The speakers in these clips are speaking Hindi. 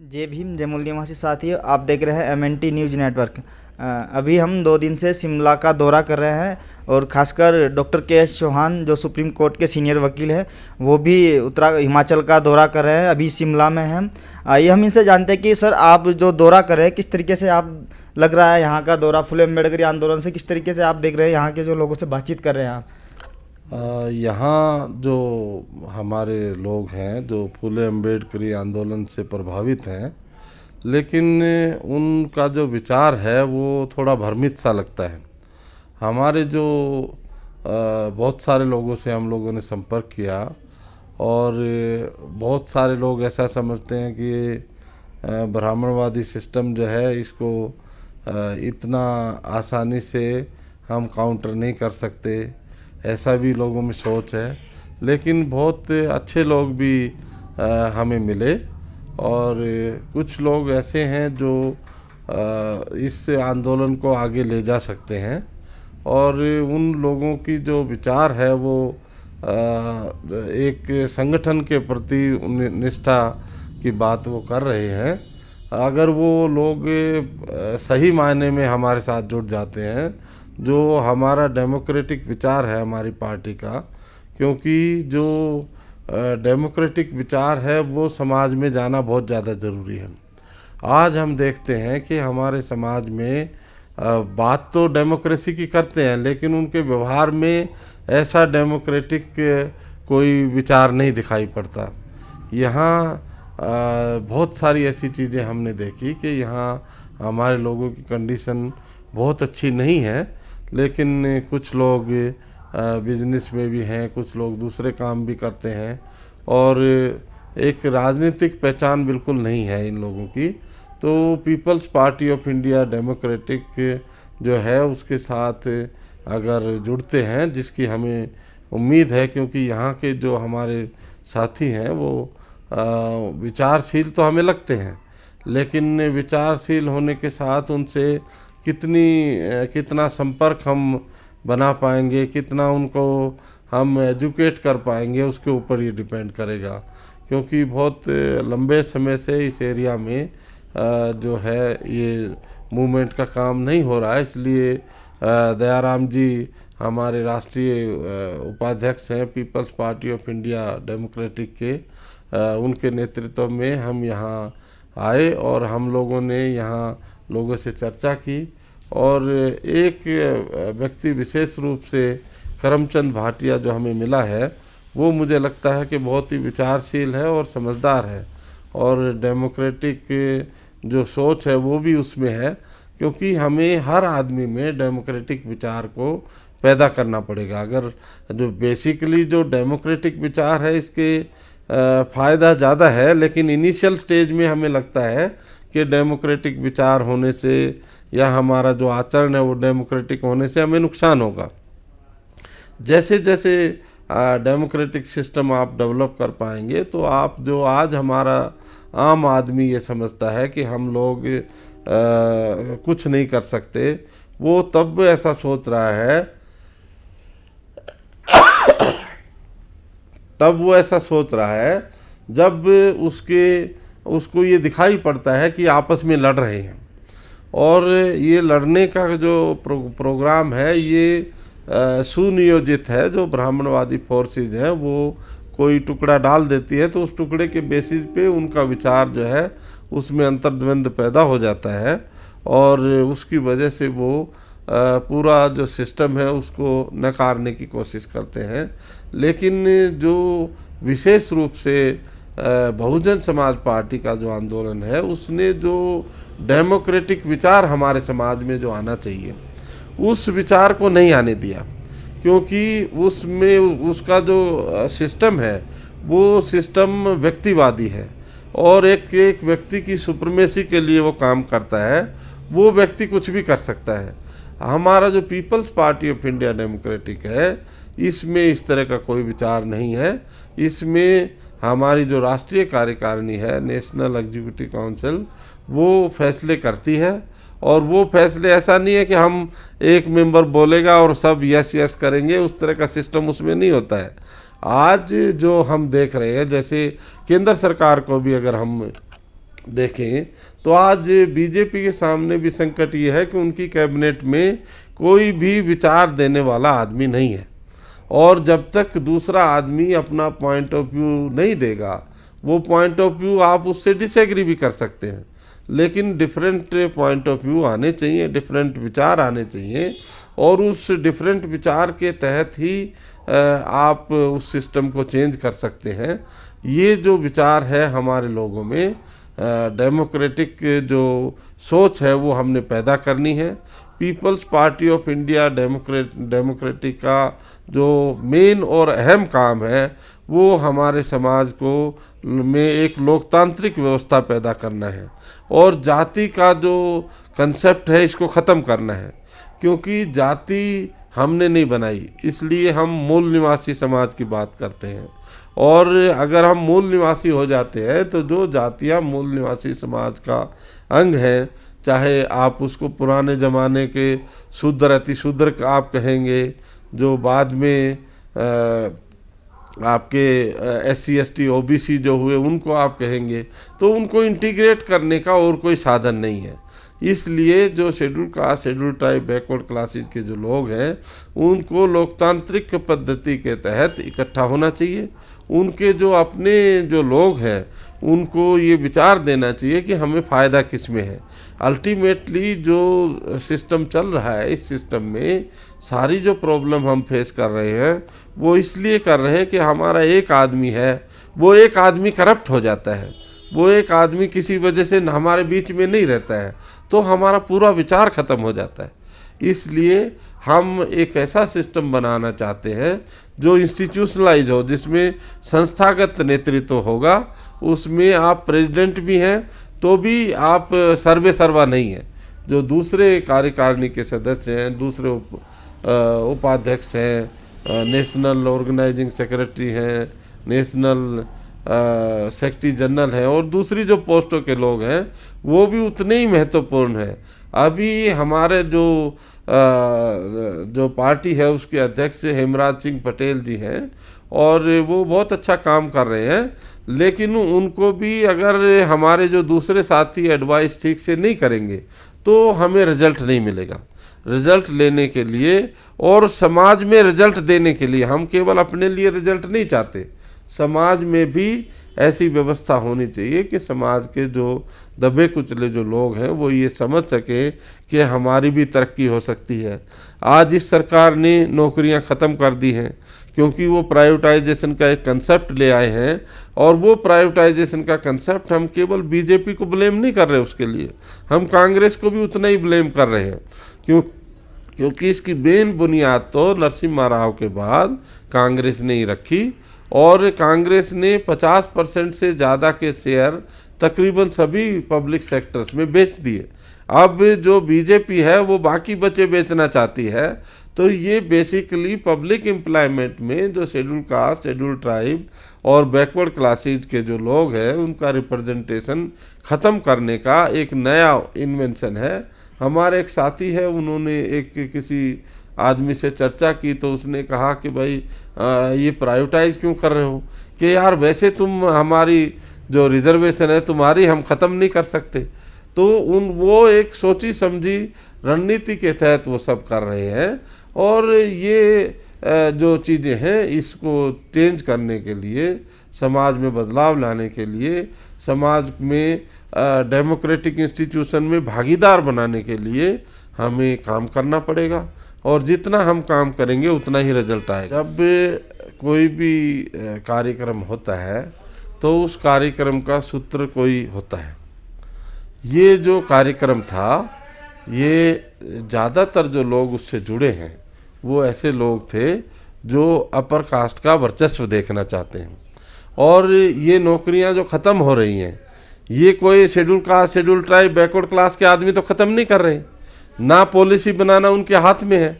जय भीम जय मूल निवासी साथियों, आप देख रहे हैं एमएनटी न्यूज़ नेटवर्क। अभी हम 2 दिन से शिमला का दौरा कर रहे हैं और खासकर डॉक्टर के.एस. चौहान जो सुप्रीम कोर्ट के सीनियर वकील हैं, वो भी हिमाचल का दौरा कर रहे हैं। अभी शिमला में हैं। आइए हम इनसे जानते हैं कि सर, आप जो दौरा कर रहे हैं, किस तरीके से आप लग रहा है यहाँ का दौरा, फुले अम्बेडकरी आंदोलन से किस तरीके से आप देख रहे हैं, यहाँ के जो लोगों से बातचीत कर रहे हैं आप? यहाँ जो हमारे लोग हैं जो फुले अम्बेडकरी आंदोलन से प्रभावित हैं, लेकिन उनका जो विचार है वो थोड़ा भ्रमित सा लगता है। हमारे जो बहुत सारे लोगों से हम लोगों ने संपर्क किया और बहुत सारे लोग ऐसा समझते हैं कि ब्राह्मणवादी सिस्टम जो है इसको इतना आसानी से हम काउंटर नहीं कर सकते, ऐसा भी लोगों में सोच है। लेकिन बहुत अच्छे लोग भी हमें मिले और कुछ लोग ऐसे हैं जो इस आंदोलन को आगे ले जा सकते हैं और उन लोगों की जो विचार है वो एक संगठन के प्रति निष्ठा की बात वो कर रहे हैं। अगर वो लोग सही मायने में हमारे साथ जुड़ जाते हैं, जो हमारा डेमोक्रेटिक विचार है हमारी पार्टी का, क्योंकि जो डेमोक्रेटिक विचार है वो समाज में जाना बहुत ज़्यादा ज़रूरी है। आज हम देखते हैं कि हमारे समाज में बात तो डेमोक्रेसी की करते हैं, लेकिन उनके व्यवहार में ऐसा डेमोक्रेटिक कोई विचार नहीं दिखाई पड़ता। यहाँ बहुत सारी ऐसी चीज़ें हमने देखी कि यहाँ हमारे लोगों की कंडीशन बहुत अच्छी नहीं है, लेकिन कुछ लोग बिजनेस में भी हैं, कुछ लोग दूसरे काम भी करते हैं और एक राजनीतिक पहचान बिल्कुल नहीं है इन लोगों की। तो people's party of India democratic जो है उसके साथ अगर जुड़ते हैं, जिसकी हमें उम्मीद है, क्योंकि यहाँ के जो हमारे साथी हैं वो विचारशील तो हमें लगते हैं, लेकिन विचारशील होने के साथ उनसे कितना संपर्क हम बना पाएंगे, कितना उनको हम एजुकेट कर पाएंगे, उसके ऊपर ये डिपेंड करेगा। क्योंकि बहुत लंबे समय से इस एरिया में जो है ये मूवमेंट का काम नहीं हो रहा है, इसलिए दयाराम जी हमारे राष्ट्रीय उपाध्यक्ष हैं people's party of India democratic के, उनके नेतृत्व में हम यहाँ आए और हम लोगों ने यहाँ लोगों से चर्चा की और एक व्यक्ति विशेष रूप से करमचंद भाटिया जो हमें मिला है, वो मुझे लगता है कि बहुत ही विचारशील है और समझदार है और डेमोक्रेटिक जो सोच है वो भी उसमें है, क्योंकि हमें हर आदमी में डेमोक्रेटिक विचार को पैदा करना पड़ेगा। अगर जो बेसिकली जो डेमोक्रेटिक विचार है इसके फ़ायदा ज़्यादा है, लेकिन इनिशियल स्टेज में हमें लगता है कि डेमोक्रेटिक विचार होने से या हमारा जो आचरण है वो डेमोक्रेटिक होने से हमें नुकसान होगा। जैसे जैसे डेमोक्रेटिक सिस्टम आप डेवलप कर पाएंगे, तो आप जो आज हमारा आम आदमी ये समझता है कि हम लोग कुछ नहीं कर सकते, वो तब ऐसा सोच रहा है जब उसको ये दिखाई पड़ता है कि आपस में लड़ रहे हैं और ये लड़ने का जो प्रोग्राम है ये सुनियोजित है। जो ब्राह्मणवादी फोर्सेज हैं वो कोई टुकड़ा डाल देती है तो उस टुकड़े के बेसिस पे उनका विचार जो है उसमें अंतर्द्वंद पैदा हो जाता है और उसकी वजह से वो पूरा जो सिस्टम है उसको नकारने की कोशिश करते हैं। लेकिन जो विशेष रूप से बहुजन समाज पार्टी का जो आंदोलन है, उसने जो डेमोक्रेटिक विचार हमारे समाज में जो आना चाहिए उस विचार को नहीं आने दिया, क्योंकि उसमें उसका जो सिस्टम है वो सिस्टम व्यक्तिवादी है और एक व्यक्ति की सुप्रीमेसी के लिए वो काम करता है। वो व्यक्ति कुछ भी कर सकता है। हमारा जो people's party of India democratic है, इसमें इस तरह का कोई विचार नहीं है। इसमें हमारी जो राष्ट्रीय कार्यकारिणी है, नेशनल एग्जीक्यूटिव काउंसिल, वो फैसले करती है और वो फैसले ऐसा नहीं है कि हम एक मेंबर बोलेगा और सब यस यस करेंगे, उस तरह का सिस्टम उसमें नहीं होता है। आज जो हम देख रहे हैं, जैसे केंद्र सरकार को भी अगर हम देखें तो आज बीजेपी के सामने भी संकट ये है कि उनकी कैबिनेट में कोई भी विचार देने वाला आदमी नहीं है, और जब तक दूसरा आदमी अपना पॉइंट ऑफ व्यू नहीं देगा, वो पॉइंट ऑफ व्यू आप उससे डिसएग्री भी कर सकते हैं, लेकिन डिफरेंट पॉइंट ऑफ व्यू आने चाहिए, डिफरेंट विचार आने चाहिए, और उस डिफरेंट विचार के तहत ही आप उस सिस्टम को चेंज कर सकते हैं। ये जो विचार है हमारे लोगों में, डेमोक्रेटिक जो सोच है वो हमने पैदा करनी है। People's party of India democratic का जो मेन और अहम काम है वो हमारे समाज को में एक लोकतांत्रिक व्यवस्था पैदा करना है, और जाति का जो कंसेप्ट है इसको ख़त्म करना है, क्योंकि जाति हमने नहीं बनाई, इसलिए हम मूल निवासी समाज की बात करते हैं। और अगर हम मूल निवासी हो जाते हैं तो जो जातियाँ मूल निवासी समाज का अंग है, चाहे आप उसको पुराने ज़माने के शूद्र अतिशूद्र आप कहेंगे, जो बाद में आपके SC ST OBC जो हुए उनको आप कहेंगे, तो उनको इंटीग्रेट करने का और कोई साधन नहीं है। इसलिए जो schedule caste, schedule tribe, backward classes के जो लोग हैं उनको लोकतांत्रिक पद्धति के तहत इकट्ठा होना चाहिए। उनके जो अपने जो लोग हैं उनको ये विचार देना चाहिए कि हमें फ़ायदा किस में है। अल्टीमेटली जो सिस्टम चल रहा है, इस सिस्टम में सारी जो प्रॉब्लम हम फेस कर रहे हैं वो इसलिए कर रहे हैं कि हमारा एक आदमी है, वो एक आदमी करप्ट हो जाता है, वो एक आदमी किसी वजह से हमारे बीच में नहीं रहता है, तो हमारा पूरा विचार ख़त्म हो जाता है। इसलिए हम एक ऐसा सिस्टम बनाना चाहते हैं जो इंस्टीट्यूशनलाइज हो, जिसमें संस्थागत नेतृत्व होगा, उसमें आप प्रेसिडेंट भी हैं तो भी आप सर्वे सर्वा नहीं हैं, जो दूसरे कार्यकारिणी के सदस्य हैं, दूसरे उपाध्यक्ष हैं, नेशनल ऑर्गेनाइजिंग सेक्रेटरी हैं, नेशनल सेक्रेटरी जनरल है, और दूसरी जो पोस्टों के लोग हैं वो भी उतने ही महत्वपूर्ण हैं। अभी हमारे जो पार्टी है उसके अध्यक्ष हेमराज सिंह पटेल जी हैं, और वो बहुत अच्छा काम कर रहे हैं, लेकिन उनको भी अगर हमारे जो दूसरे साथी एडवाइस ठीक से नहीं करेंगे तो हमें रिजल्ट नहीं मिलेगा। रिजल्ट लेने के लिए और समाज में रिजल्ट देने के लिए, हम केवल अपने लिए रिजल्ट नहीं चाहते, समाज में भी ऐसी व्यवस्था होनी चाहिए कि समाज के जो दबे कुचले जो लोग हैं वो ये समझ सकें कि हमारी भी तरक्की हो सकती है। आज इस सरकार ने नौकरियां ख़त्म कर दी हैं क्योंकि वो प्राइवेटाइजेशन का एक कंसेप्ट ले आए हैं, और वो प्राइवेटाइजेशन का कंसेप्ट हम केवल बीजेपी को ब्लेम नहीं कर रहे, उसके लिए हम कांग्रेस को भी उतना ही ब्लेम कर रहे हैं। क्योंकि इसकी मेन बुनियाद तो नरसिम्हा राव के बाद कांग्रेस ने ही रखी, और कांग्रेस ने 50% से ज़्यादा के शेयर तकरीबन सभी पब्लिक सेक्टर्स में बेच दिए। अब जो बीजेपी है वो बाकी बचे बेचना चाहती है, तो ये बेसिकली पब्लिक एम्प्लॉयमेंट में जो शेड्यूल कास्ट, शेड्यूल ट्राइब और बैकवर्ड क्लासेज के जो लोग हैं उनका रिप्रेजेंटेशन ख़त्म करने का एक नया इन्वेंशन है। हमारे एक साथी है, उन्होंने एक किसी आदमी से चर्चा की तो उसने कहा कि भाई ये प्राइवेटाइज क्यों कर रहे हो, कि यार वैसे तुम हमारी जो रिजर्वेशन है तुम्हारी हम ख़त्म नहीं कर सकते। तो वो एक सोची समझी रणनीति के तहत वो सब कर रहे हैं, और ये जो चीज़ें हैं इसको चेंज करने के लिए, समाज में बदलाव लाने के लिए, समाज में डेमोक्रेटिक इंस्टीट्यूशन में भागीदार बनाने के लिए हमें काम करना पड़ेगा, और जितना हम काम करेंगे उतना ही रिजल्ट आएगा। जब कोई भी कार्यक्रम होता है तो उस कार्यक्रम का सूत्र कोई होता है। ये जो कार्यक्रम था, ये ज़्यादातर जो लोग उससे जुड़े हैं वो ऐसे लोग थे जो अपर कास्ट का वर्चस्व देखना चाहते हैं, और ये नौकरियां जो ख़त्म हो रही हैं ये कोई schedule caste, schedule tribe, backward class के आदमी तो ख़त्म नहीं कर रहे, ना पॉलिसी बनाना उनके हाथ में है,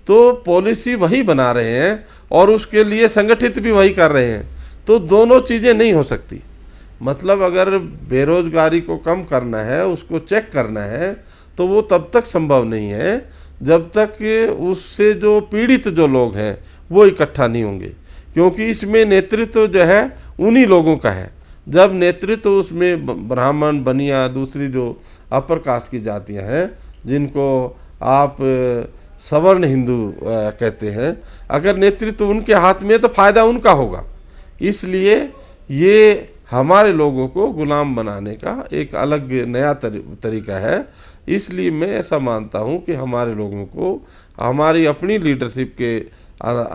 तो पॉलिसी वही बना रहे हैं और उसके लिए संगठित भी वही कर रहे हैं। तो दोनों चीज़ें नहीं हो सकती। मतलब अगर बेरोजगारी को कम करना है, उसको चेक करना है, तो वो तब तक संभव नहीं है जब तक उससे जो पीड़ित जो लोग हैं वो इकट्ठा नहीं होंगे, क्योंकि इसमें नेतृत्व जो है उन्हीं लोगों का है। जब नेतृत्व उसमें ब्राह्मण, बनिया, दूसरी जो अपर कास्ट की जातियां हैं, जिनको आप सवर्ण हिंदू कहते हैं, अगर नेतृत्व उनके हाथ में तो फायदा उनका होगा। इसलिए ये हमारे लोगों को गुलाम बनाने का एक अलग नया तरीका है। इसलिए मैं ऐसा मानता हूं कि हमारे लोगों को हमारी अपनी लीडरशिप के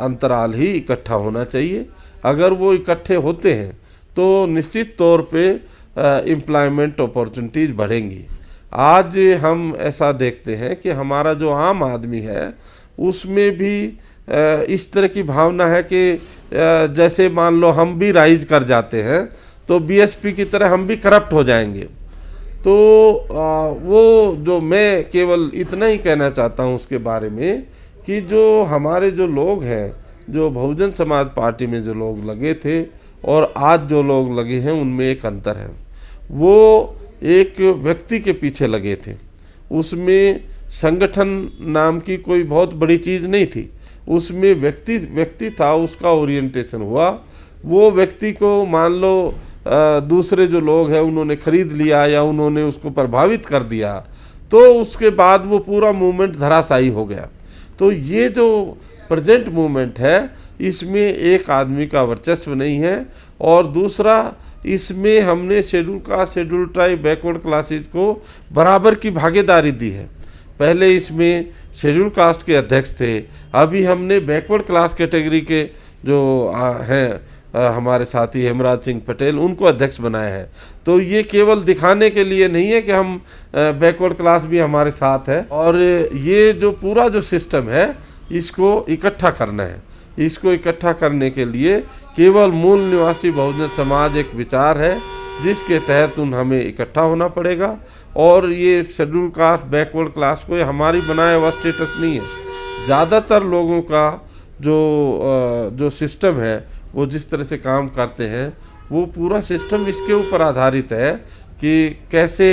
अंतराल ही इकट्ठा होना चाहिए। अगर वो इकट्ठे होते हैं तो निश्चित तौर पे एम्प्लॉयमेंट अपॉर्चुनिटीज़ बढ़ेंगी। आज हम ऐसा देखते हैं कि हमारा जो आम आदमी है उसमें भी इस तरह की भावना है कि जैसे मान लो हम भी राइज कर जाते हैं तो बीएसपी की तरह हम भी करप्ट हो जाएंगे। तो वो जो मैं केवल इतना ही कहना चाहता हूँ उसके बारे में कि जो हमारे जो लोग हैं, जो बहुजन समाज पार्टी में जो लोग लगे थे और आज जो लोग लगे हैं, उनमें एक अंतर है। वो एक व्यक्ति के पीछे लगे थे, उसमें संगठन नाम की कोई बहुत बड़ी चीज़ नहीं थी, उसमें व्यक्ति था, उसका ओरिएंटेशन हुआ। वो व्यक्ति को मान लो दूसरे जो लोग हैं उन्होंने खरीद लिया या उन्होंने उसको प्रभावित कर दिया, तो उसके बाद वो पूरा मूवमेंट धराशायी हो गया। तो ये जो प्रेजेंट मूवमेंट है, इसमें एक आदमी का वर्चस्व नहीं है, और दूसरा इसमें हमने schedule caste, schedule tribe, backward classes को बराबर की भागीदारी दी है। पहले इसमें शेड्यूल कास्ट के अध्यक्ष थे, अभी हमने बैकवर्ड क्लास कैटेगरी के जो हैं हमारे साथी हेमराज सिंह पटेल, उनको अध्यक्ष बनाया है। तो ये केवल दिखाने के लिए नहीं है कि हम बैकवर्ड क्लास भी हमारे साथ है, और ये जो पूरा जो सिस्टम है इसको इकट्ठा करना है। इसको इकट्ठा करने के लिए केवल मूल निवासी बहुजन समाज एक विचार है जिसके तहत हमें इकट्ठा होना पड़ेगा। और ये शेड्यूल कास्ट, बैकवर्ड क्लास कोई हमारी बनाया हुआ स्टेटस नहीं है। ज़्यादातर लोगों का जो सिस्टम है वो जिस तरह से काम करते हैं, वो पूरा सिस्टम इसके ऊपर आधारित है कि कैसे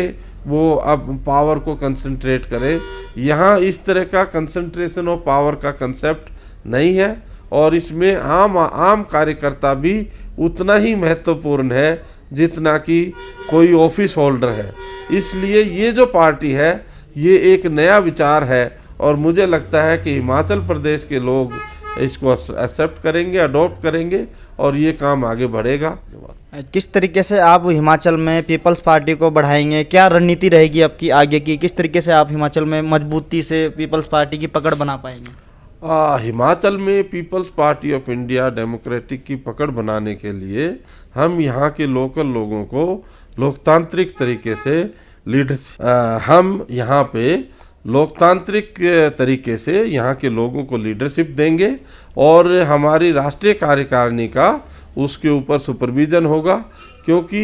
वो अब पावर को कंसंट्रेट करें। यहाँ इस तरह का कंसंट्रेशन ऑफ पावर का कंसेप्ट नहीं है, और इसमें आम कार्यकर्ता भी उतना ही महत्वपूर्ण है जितना कि कोई ऑफिस होल्डर है। इसलिए ये जो पार्टी है ये एक नया विचार है, और मुझे लगता है कि हिमाचल प्रदेश के लोग इसको एक्सेप्ट करेंगे, अडॉप्ट करेंगे, और ये काम आगे बढ़ेगा। किस तरीके से आप हिमाचल में पीपल्स पार्टी को बढ़ाएंगे? क्या रणनीति रहेगी आपकी आगे की? किस तरीके से आप हिमाचल में मजबूती से पीपल्स पार्टी की पकड़ बना पाएंगे? हिमाचल में people's party of India democratic की पकड़ बनाने के लिए हम यहाँ के लोकल लोगों को लोकतांत्रिक तरीके से हम यहाँ पे लोकतांत्रिक तरीके से यहाँ के लोगों को लीडरशिप देंगे, और हमारी राष्ट्रीय कार्यकारिणी का उसके ऊपर सुपरविज़न होगा। क्योंकि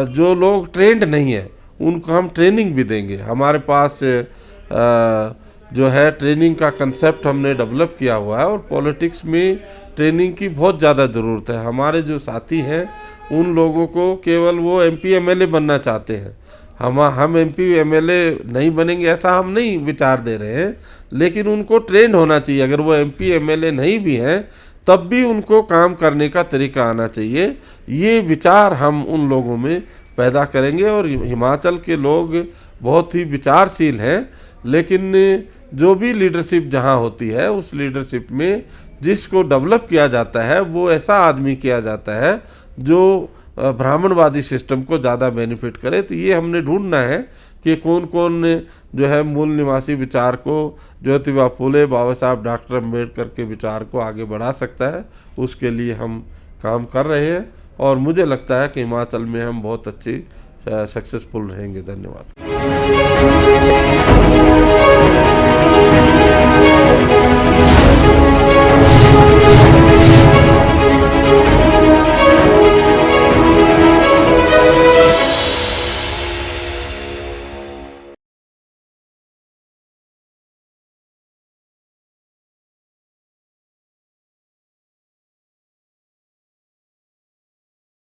जो लोग ट्रेंड नहीं है उनको हम ट्रेनिंग भी देंगे। हमारे पास जो है ट्रेनिंग का कंसेप्ट हमने डेवलप किया हुआ है, और पॉलिटिक्स में ट्रेनिंग की बहुत ज़्यादा ज़रूरत है। हमारे जो साथी हैं उन लोगों को केवल वो एमपी एमएलए बनना चाहते हैं। हम एमपी एमएलए नहीं बनेंगे ऐसा हम नहीं विचार दे रहे हैं, लेकिन उनको ट्रेंड होना चाहिए। अगर वो एमपी एमएलए नहीं भी हैं तब भी उनको काम करने का तरीका आना चाहिए। ये विचार हम उन लोगों में पैदा करेंगे, और हिमाचल के लोग बहुत ही विचारशील हैं, लेकिन जो भी लीडरशिप जहाँ होती है उस लीडरशिप में जिसको डेवलप किया जाता है वो ऐसा आदमी किया जाता है जो ब्राह्मणवादी सिस्टम को ज़्यादा बेनिफिट करे। तो ये हमने ढूंढना है कि कौन कौन जो है मूल निवासी विचार को, ज्योतिबा फुले, बाबा साहब डॉक्टर अम्बेडकर के विचार को आगे बढ़ा सकता है। उसके लिए हम काम कर रहे हैं, और मुझे लगता है कि हिमाचल में हम बहुत अच्छी सक्सेसफुल रहेंगे। धन्यवाद।